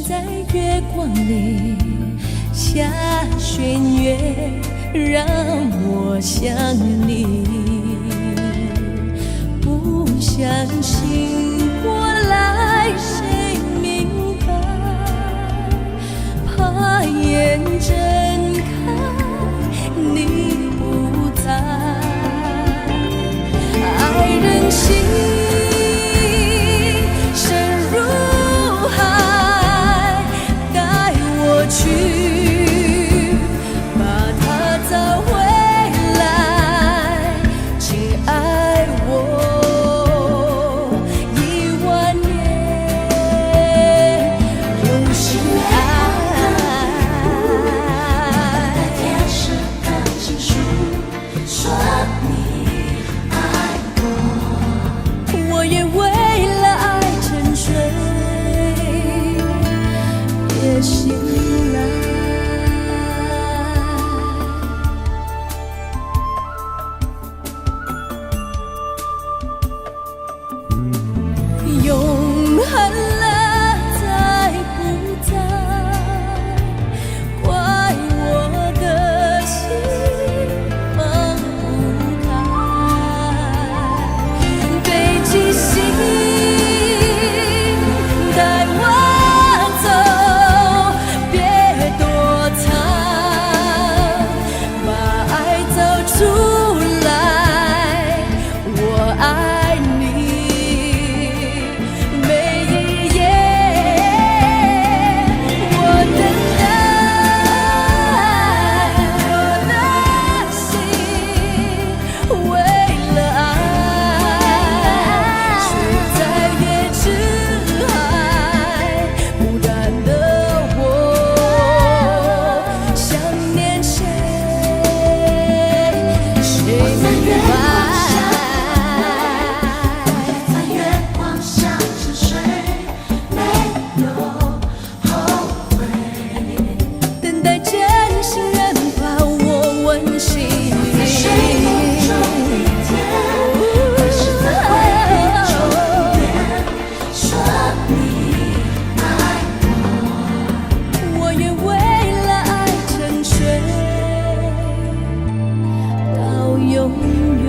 在月光里下弦月，让我想你。不相信过来谁明白，怕眼睁开你不在，爱人心深如海，带我去，把它找回来，请爱我10000年，用心爱。天使的情书，说你爱我。我也为了爱沉睡，也醒来。永恒了，在不在？怪我的心放不开。北极星带我走，别躲藏，把爱找出来。我爱你，每一夜我等待，我的心为了爱，却在夜之海孤单的我，想念谁，谁明白？在月光下沉睡，没有后悔。等待真心人把我温馨。睡梦中一天，还是在回忆中变，说你爱我。我也为了爱沉睡到永远。